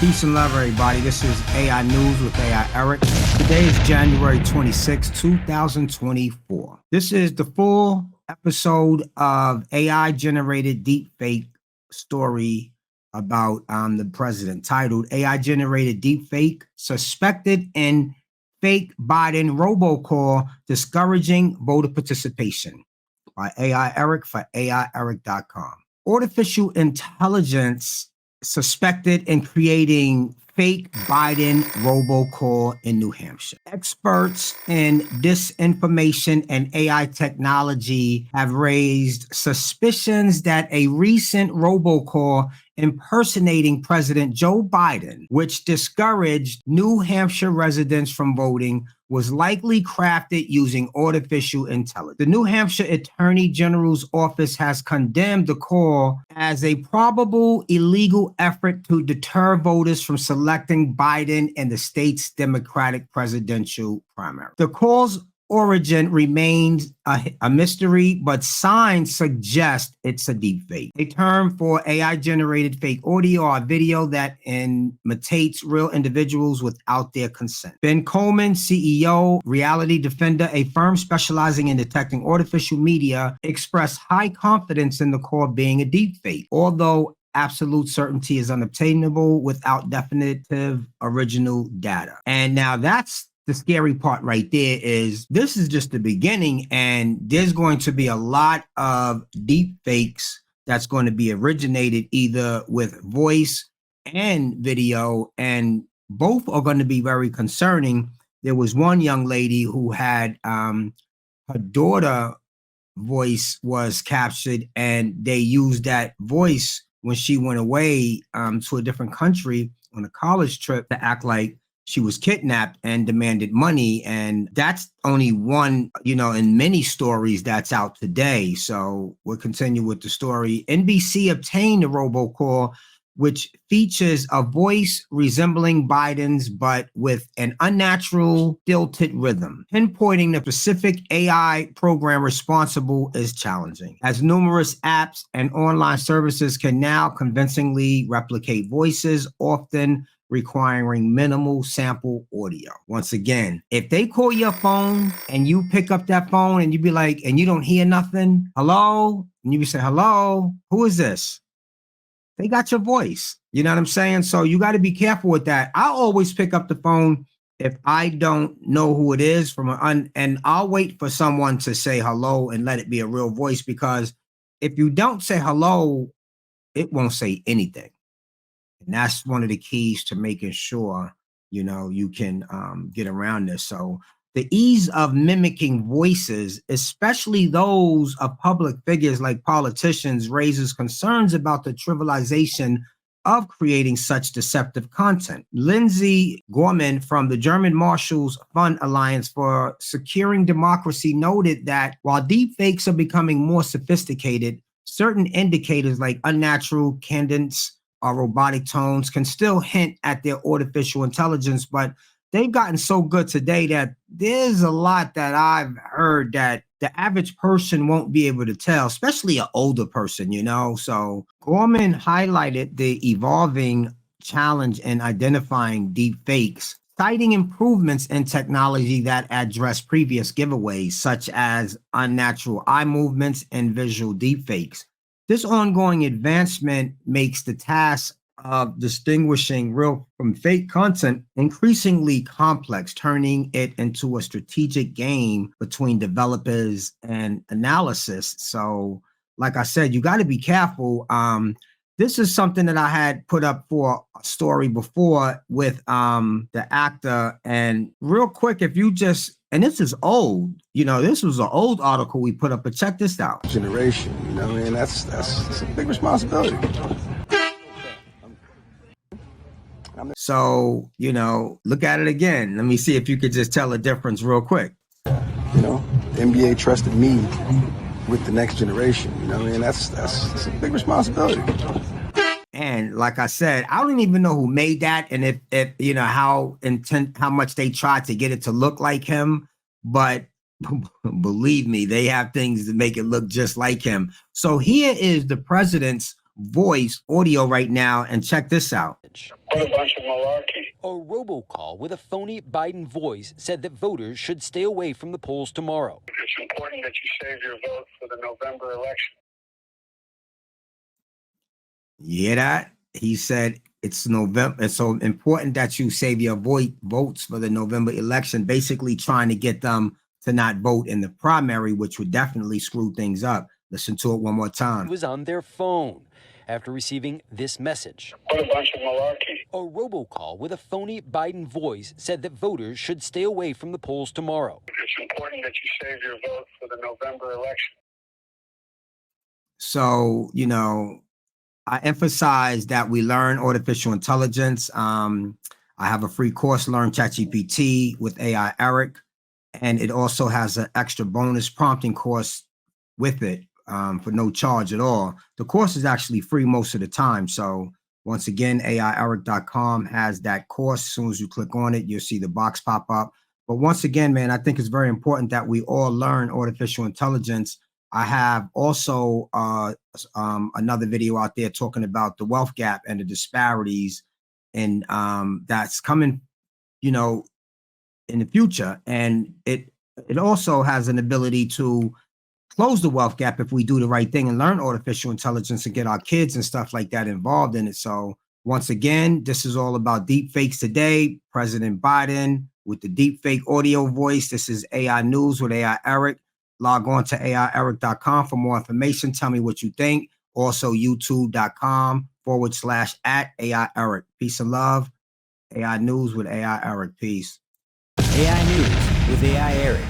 Peace and love, everybody. This is AI News with AI Eric. Today is January 26, 2024. This is the full episode of AI-generated deepfake story about the president, titled AI-generated deepfake suspected in fake Biden robocall discouraging voter participation, by AI Eric for AIEric.com. Artificial intelligence suspected in creating fake Biden robocall in New Hampshire. Experts in disinformation and AI technology have raised suspicions that a recent robocall impersonating President Joe Biden, which discouraged New Hampshire residents from voting, was likely crafted using artificial intelligence. The New Hampshire Attorney General's office has condemned the call as a probable illegal effort to deter voters from selecting Biden in the state's Democratic presidential primary. The call's origin remains a mystery, but signs suggest it's a deepfake, a term for AI-generated fake audio or video that imitates real individuals without their consent. Ben Coleman, CEO, Reality Defender, a firm specializing in detecting artificial media, expressed high confidence in the call being a deepfake, although absolute certainty is unobtainable without definitive original data. And now that's the scary part right there. Is this is just the beginning, and there's going to be a lot of deep fakes that's going to be originated either with voice and video, and both are going to be very concerning. There was one young lady who had her daughter voice was captured, and they used that voice when she went away to a different country on a college trip to act like she was kidnapped and demanded money. And that's only one, in many stories that's out today. So we'll continue with the story. NBC obtained a robocall, which features a voice resembling Biden's, but with an unnatural, stilted rhythm. Pinpointing the specific AI program responsible is challenging, as numerous apps and online services can now convincingly replicate voices, often requiring minimal sample audio. Once again, if they call your phone and you pick up that phone and you be like, and you don't hear nothing, hello? And you say, hello, who is this? They got your voice. You know what I'm saying? So you got to be careful with that. I always pick up the phone if I don't know who it is and I'll wait for someone to say hello and let it be a real voice, because if you don't say hello, it won't say anything. And that's one of the keys to making sure, you can get around this. So the ease of mimicking voices, especially those of public figures like politicians, raises concerns about the trivialization of creating such deceptive content. Lindsay Gorman from the German Marshall Fund Alliance for Securing Democracy noted that while deepfakes are becoming more sophisticated, certain indicators like unnatural cadence or robotic tones can still hint at their artificial intelligence, but they've gotten so good today that there's a lot that I've heard that the average person won't be able to tell, especially an older person, So Gorman highlighted the evolving challenge in identifying deep fakes, citing improvements in technology that address previous giveaways, such as unnatural eye movements and visual deepfakes. This ongoing advancement makes the task of distinguishing real from fake content increasingly complex, turning it into a strategic game between developers and analysis. So, like I said, you got to be careful. This is something that I had put up for a story before with the actor. And real quick, if you just, and this is old, this was an old article we put up, but check this out. Generation, and that's a big responsibility. So, look at it again. Let me see if you could just tell a difference real quick. The NBA trusted me with the next generation, that's a big responsibility. And like I said, I don't even know who made that, and if how much they tried to get it to look like him, but believe me, they have things to make it look just like him. So here is the president's voice audio right now, and check this out. What a bunch of malarkey. A robocall with a phony Biden voice said that voters should stay away from the polls tomorrow. It's important that you save your vote for the November election. You hear that? He said it's November. It's so important that you save your votes for the November election, basically trying to get them to not vote in the primary, which would definitely screw things up. Listen to it one more time. It was on their phone after receiving this message. What a bunch of malarkey. A robocall with a phony Biden voice said that voters should stay away from the polls tomorrow. It's important that you save your vote for the November election. So, you know, I emphasize that we learn artificial intelligence. I have a free course, Learn ChatGPT with AI Eric, and it also has an extra bonus prompting course with it for no charge at all. The course is actually free most of the time. So once again, AIEric.com has that course. As soon as you click on it, you'll see the box pop up. But once again, man, I think it's very important that we all learn artificial intelligence. I have also another video out there talking about the wealth gap and the disparities, and that's coming, you know, in the future. And it also has an ability to close the wealth gap if we do the right thing and learn artificial intelligence and get our kids and stuff like that involved in it. So once again, this is all about deepfakes today. President Biden with the deepfake audio voice. This is AI News with AI Eric. Log on to AIEric.com for more information. Tell me what you think. Also, youtube.com/@AI Eric. Peace and love. AI News with AI Eric. Peace. AI News with AI Eric.